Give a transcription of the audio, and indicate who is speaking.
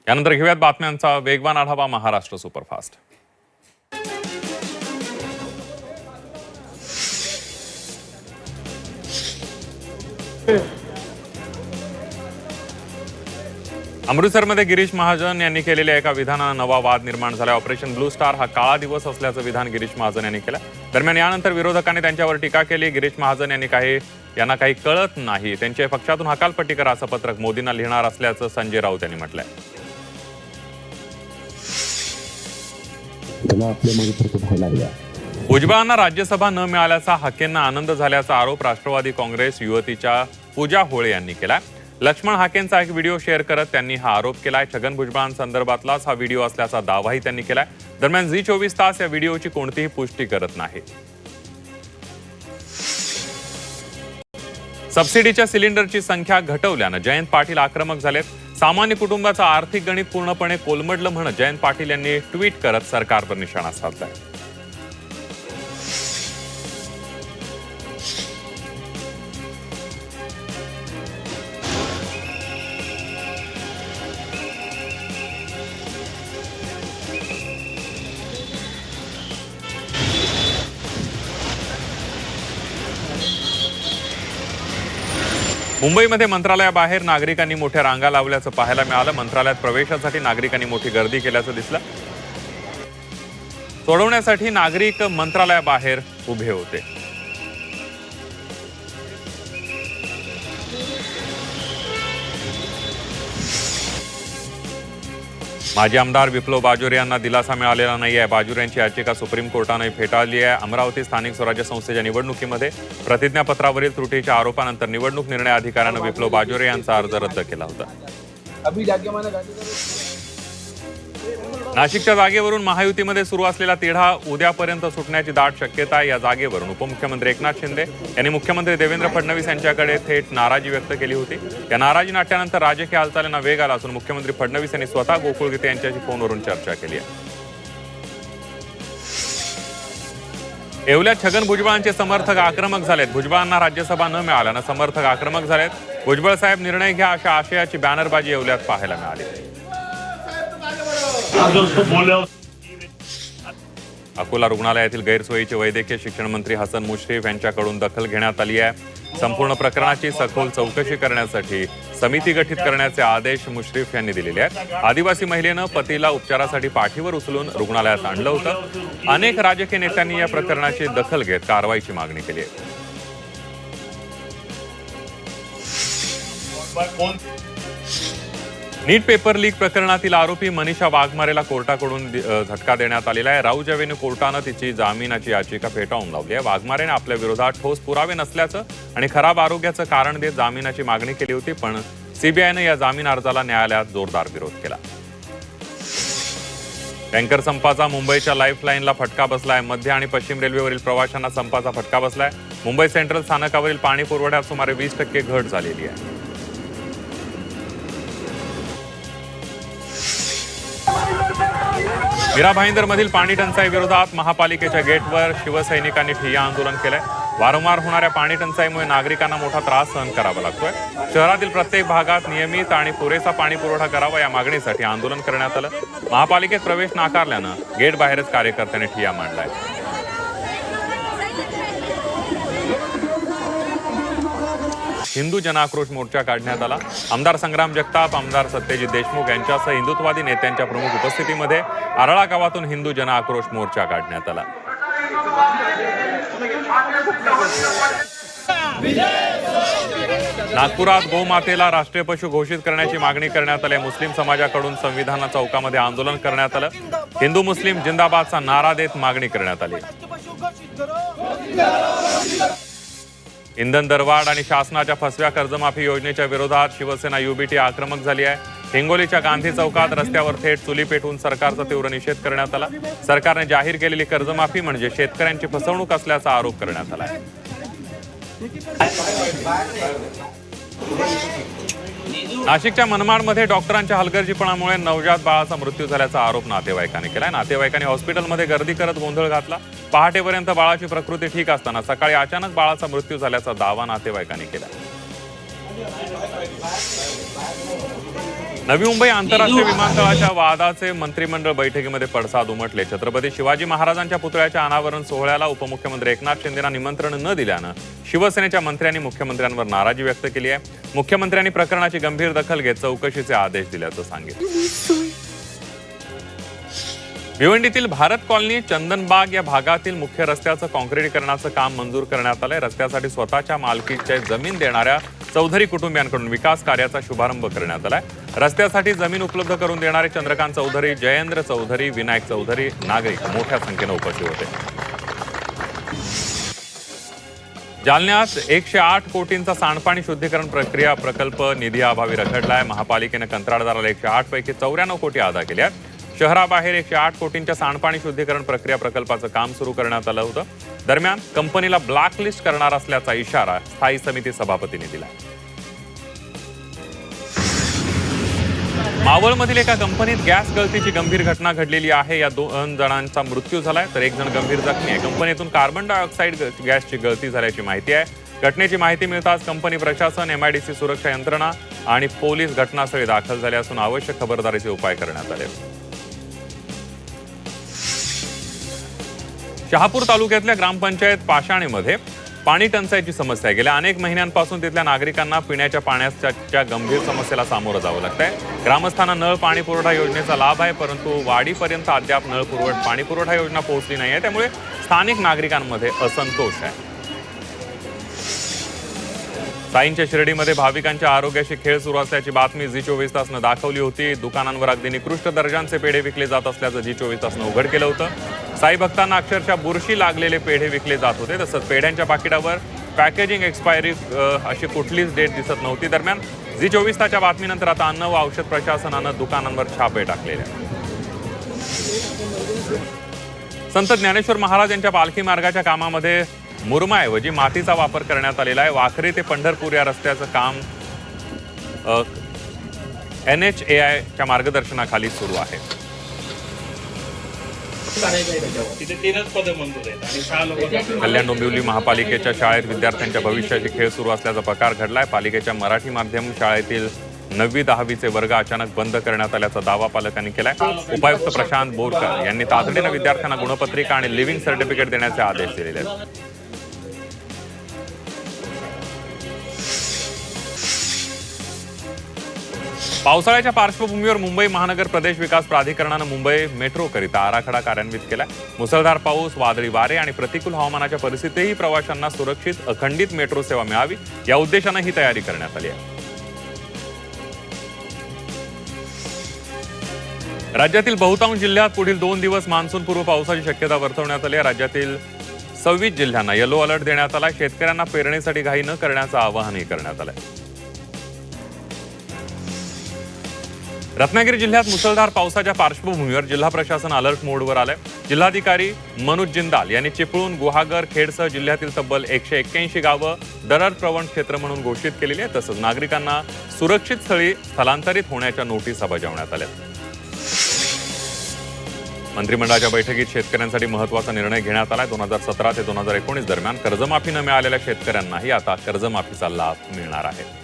Speaker 1: यानंतर घेऊयात बातम्यांचा वेगवान आढावा महाराष्ट्र सुपरफास्ट. अमृतसरमध्ये गिरीश महाजन यांनी केलेल्या एका विधानानं नवा वाद निर्माण झाला. ऑपरेशन ब्लू स्टार हा काळा दिवस असल्याचं विधान गिरीश महाजन यांनी केलं. दरम्यान यानंतर विरोधकांनी त्यांच्यावर टीका केली. गिरीश महाजन यांना काही कळत नाही, त्यांच्या पक्षातून हकालपट्टी करा असं पत्रक मोदींना लिहिणार असल्याचं संजय राऊत यांनी म्हटलंय. भुजबळांना राज्यसभा न मिळाल्याचा हाकेंना आनंद झाल्याचा आरोप राष्ट्रवादी काँग्रेस युवतीच्या पूजा होळे यांनी केला. लक्ष्मण हाकेंचा एक व्हिडिओ शेअर करत त्यांनी हा आरोप केलाय. छगन भुजबळांसंदर्भातलाच हा व्हिडिओ असल्याचा दावाही त्यांनी केलाय. दरम्यान झी 24 तास या व्हिडिओची कोणतीही पुष्टी करत नाही. सबसिडीच्या सिलिंडरची संख्या घटवल्यानं जयंत पाटील आक्रमक झालेत. सामान्य कुटुंबाचं आर्थिक गणित पूर्णपणे कोलमडलं म्हणत जयंत पाटील यांनी ट्विट करत सरकारवर निशाणा साधलाय. मुंबईमध्ये मंत्रालयाबाहेर नागरिकांनी मोठ्या रांगा लावल्याचं पाहायला मिळालं. मंत्रालयात प्रवेशासाठी नागरिकांनी मोठी गर्दी केल्याचं दिसलं. सोडवण्यासाठी नागरिक मंत्रालयाबाहेर उभे होते. माजी आमदार विप्लव बाजोरे यांना दिलासा मिळालेला नाही आहे. बाजोरे यांची याचिका सुप्रीम कोर्टाने फेटाळली आहे. अमरावती स्थानिक स्वराज्य संस्थेच्या निवडणुकीमध्ये प्रतिज्ञापत्रावरील त्रुटीच्या आरोपानंतर निवडणूक निर्णय अधिकाऱ्यानं विप्लव बाजोरे यांचा अर्ज रद्द केला होता. नाशिकच्या जागेवरून महायुतीमध्ये सुरू असलेला तिढा उद्यापर्यंत सुटण्याची दाट शक्यता आहे. या जागेवरून उपमुख्यमंत्री एकनाथ शिंदे यांनी मुख्यमंत्री देवेंद्र फडणवीस यांच्याकडे थेट नाराजी व्यक्त केली होती. या नाराजी नाट्यानंतर राजकीय हालचालींना वेग आला असून मुख्यमंत्री फडणवीस यांनी स्वतः गोकुळ गीते यांच्याशी फोनवरून चर्चा केली आहे. येवल्यात छगन भुजबळांचे समर्थक आक्रमक झालेत. भुजबळांना राज्यसभा न मिळाल्यानं समर्थक आक्रमक झालेत. भुजबळ साहेब निर्णय घ्या अशा आशयाची बॅनरबाजी येवल्यात पाहायला मिळाली. अकोला रुग्णालयातील गैरसोयीचे वैद्यकीय शिक्षण मंत्री हसन मुश्रीफ यांच्याकडून दखल घेण्यात आली आहे. संपूर्ण प्रकरणाची सखोल चौकशी करण्यासाठी समिती गठीत करण्याचे आदेश मुश्रीफ यांनी दिलेले आहेत. आदिवासी महिलेनं पतीला उपचारासाठी पाठीवर उचलून रुग्णालयात आणलं होतं. अनेक राजकीय नेत्यांनी या प्रकरणाची दखल घेत कारवाईची मागणी केली आहे. नीट पेपर लीक प्रकरणातील आरोपी मनीषा वाघमारेला कोर्टाकडून झटका देण्यात आलेला आहे. राऊज एव्हेन्यू कोर्टानं तिची जामिनाची याचिका फेटाळून लावली आहे. वाघमारेने आपल्या विरोधात ठोस पुरावे नसल्याचं आणि खराब आरोग्याचं कारण देत जामिनाची मागणी केली होती, पण सीबीआयनं या जामीन अर्जाला न्यायालयात जोरदार विरोध केला. टँकर संपाचा मुंबईच्या लाईफलाईनला फटका बसलाय. मध्य आणि पश्चिम रेल्वेवरील प्रवाशांना संपाचा फटका बसलाय. मुंबई सेंट्रल स्थानकावरील पाणी पुरवठ्यात सुमारे 20% घट झालेली आहे. मीरा भाईंदरमधील पाणी टंचाई विरोधात महापालिकेच्या गेटवर शिवसैनिकांनी ठिय्या आंदोलन केलंय. वारंवार होणाऱ्या पाणी टंचाईमुळे नागरिकांना मोठा त्रास सहन करावा लागतोय. शहरातील प्रत्येक भागात नियमित आणि पुरेसा पाणी पुरवठा करावा या मागणीसाठी आंदोलन करण्यात आलं. महापालिकेत प्रवेश नाकारल्यानं गेट बाहेरच कार्यकर्त्यांनी ठिय्या मांडलाय. हिंदू जनआक्रोश मोर्चा काढण्यात आला. आमदार संग्राम जगताप, आमदार सत्यजित देशमुख यांच्यासह हिंदुत्ववादी नेत्यांच्या प्रमुख उपस्थितीमध्ये आरळा गावातून हिंदू जनआक्रोश मोर्चा काढण्यात आला. नागपुरात गोमातेला राष्ट्रीय पशु घोषित करण्याची मागणी करण्यात आली. मुस्लिम समाजाकडून संविधान चौकामध्ये आंदोलन करण्यात आलं. हिंदू मुस्लिम जिंदाबादचा नारा देत मागणी करण्यात आली. इंधन दरवाढ आणि शासनाच्या फसव्या कर्जमाफी योजनेच्या विरोधात शिवसेना युबीटी आक्रमक झाली आहे. हिंगोलीच्या गांधी चौकात रस्त्यावर थेट चुली पेटवून सरकारचा तीव्र निषेध करण्यात आला. सरकारने जाहीर केलेली कर्जमाफी म्हणजे शेतकऱ्यांची फसवणूक असल्याचा आरोप करण्यात आला. नाशिकच्या मनमाडमध्ये डॉक्टरांच्या हलगर्जीपणामुळे नवजात बाळाचा मृत्यू झाल्याचा आरोप नातेवाईकांनी केलाय. नातेवाईकांनी हॉस्पिटलमध्ये गर्दी करत गोंधळ घातला. पहाटेपर्यंत बाळाची प्रकृती ठीक असताना सकाळी अचानक बाळाचा मृत्यू झाल्याचा दावा नातेवाईकांनी केला. नवी मुंबई आंतरराष्ट्रीय विमानतळाच्या वादाचे मंत्रिमंडळ बैठकीमध्ये पडसाद उमटले. छत्रपती शिवाजी महाराजांच्या पुतळ्याच्या अनावरण सोहळ्याला उपमुख्यमंत्री एकनाथ शिंदेंना निमंत्रण न दिल्यानं शिवसेनेच्या मंत्र्यांनी मुख्यमंत्र्यांवर नाराजी व्यक्त केली आहे. मुख्यमंत्र्यांनी प्रकरणाची गंभीर दखल घेत चौकशीचे आदेश दिल्याचं सांगितलं. भिवंडीतील भारत कॉलनी चंदनबाग या भागातील मुख्य रस्त्याचं काँक्रिटीकरणाचं काम मंजूर करण्यात आलंय. रस्त्यासाठी स्वतःच्या मालकीची जमीन देणाऱ्या चौधरी कुटुंबियांकडून विकास कार्याचा शुभारंभ करण्यात आलाय. रस्त्यासाठी जमीन उपलब्ध करून देणारे चंद्रकांत चौधरी, जयेंद्र चौधरी, विनायक चौधरी नागरिक मोठ्या संख्येनं उपस्थित होते. जालन्यात 108 कोटींचा सांडपाणी शुद्धीकरण प्रक्रिया प्रकल्प निधीअभावी रखडलाय. महापालिकेनं कंत्राटदाराला 108 पैकी 94 कोटी अदा केले आहेत. शहराबाहेर 108 कोटींच्या सांडपाणी शुद्धीकरण प्रक्रिया प्रकल्पाचं काम सुरू करण्यात आलं होतं. दरम्यान कंपनीला ब्लॅकलिस्ट करणार असल्याचा इशारा स्थायी समिती सभापतींनी दिला. मावळमधील एका कंपनीत गॅस गळतीची गंभीर घटना घडलेली आहे. या 2 जणांचा मृत्यू झालाय तर 1 जण गंभीर जखमी आहे. कंपनीतून कार्बन डायऑक्साईड गॅसची गळती झाल्याची माहिती आहे. घटनेची माहिती मिळताच कंपनी प्रशासन, MIDC सुरक्षा यंत्रणा आणि पोलीस घटनास्थळी दाखल झाले असून आवश्यक खबरदारीचे उपाय करण्यात आले. शहापूर तालुक्यातल्या ग्रामपंचायत पाषाणेमध्ये पाणी टंचाईची समस्या आहे. गेल्या अनेक महिन्यांपासून तिथल्या नागरिकांना पिण्याच्या पाण्याच्या गंभीर समस्येला सामोरं जावं लागतंय. ग्रामस्थांना नळ पाणी पुरवठा योजनेचा लाभ आहे, परंतु वाडीपर्यंत अद्याप पाणी पुरवठा योजना पोहोचली नाही आहे. त्यामुळे स्थानिक नागरिकांमध्ये असंतोष आहे. साईंच्या शिर्डीमध्ये भाविकांच्या आरोग्याशी खेळ सुरू असल्याची बातमी झी24 तासनं दाखवली होती. दुकानांवर अगदी निकृष्ट दर्जाचे पेढे विकले जात असल्याचं झी24 तासनं उघड केलं होतं. साई भक्तांना अक्षरशः बुरशी लागलेले पेढे विकले जात होते. तसंच पेढ्यांच्या पाकिटावर पॅकेजिंग एक्सपायरी अशी कुठलीच डेट दिसत नव्हती. दरम्यान झी24 तासच्या बातमीनंतर आता अन्न व औषध प्रशासनानं दुकानांवर छापे टाकलेले आहेत. संत ज्ञानेश्वर महाराज यांच्या पालखी मार्गाच्या कामामध्ये मुरमाऐवजी मातीचा वापर करण्यात आलेला आहे. वाखरी ते पंढरपूर या रस्त्याचं काम NHAIच्या मार्गदर्शनाखाली सुरू आहे. कल्याण डोंबिवली महापालिकेच्या शाळेत विद्यार्थ्यांच्या भविष्याची खेळ सुरू असल्याचा प्रकार घडलाय. पालिकेच्या मराठी माध्यम शाळेतील 9वी-10वीचे वर्ग अचानक बंद करण्यात आल्याचा दावा पालकांनी केलाय. उपायुक्त प्रशांत बोरकर यांनी तातडीनं विद्यार्थ्यांना गुणपत्रिका आणि लिव्हिंग सर्टिफिकेट देण्याचे आदेश दिलेले आहेत. पावसाळ्याच्या पार्श्वभूमीवर मुंबई महानगर प्रदेश विकास प्राधिकरणानं मुंबई मेट्रोकरिता आराखडा कार्यान्वित केलाय. मुसळधार पाऊस, वादळी वारे आणि प्रतिकूल हवामानाच्या परिस्थितीतही प्रवाशांना सुरक्षित अखंडित मेट्रो सेवा मिळावी या उद्देशानं ही तयारी करण्यात आली आहे. राज्यातील बहुतांश जिल्ह्यात पुढील 2 दिवस मान्सूनपूर्व पावसाची शक्यता वर्तवण्यात आली आहे. राज्यातील 26 जिल्ह्यांना येलो अलर्ट देण्यात आला. शेतकऱ्यांना पेरणीसाठी घाई न करण्याचं आवाहनही करण्यात आलंय. रत्नागिरी जिल्ह्यात मुसळधार पावसाच्या पार्श्वभूमीवर जिल्हा प्रशासन अलर्ट मोडवर आलंय. जिल्हाधिकारी मनोज जिंदाल यांनी चिपळूण, गुहागर, खेडसह जिल्ह्यातील तब्बल 181 गावं दरड प्रवण क्षेत्र म्हणून घोषित केलेली आहे. तसंच नागरिकांना सुरक्षित स्थळी स्थलांतरित होण्याच्या नोटीसा बजावण्यात आल्या. मंत्रिमंडळाच्या बैठकीत शेतकऱ्यांसाठी महत्त्वाचा निर्णय घेण्यात आला. 2017 ते 2019 दरम्यान कर्जमाफी न मिळालेल्या शेतकऱ्यांनाही आता कर्जमाफीचा लाभ मिळणार आहे.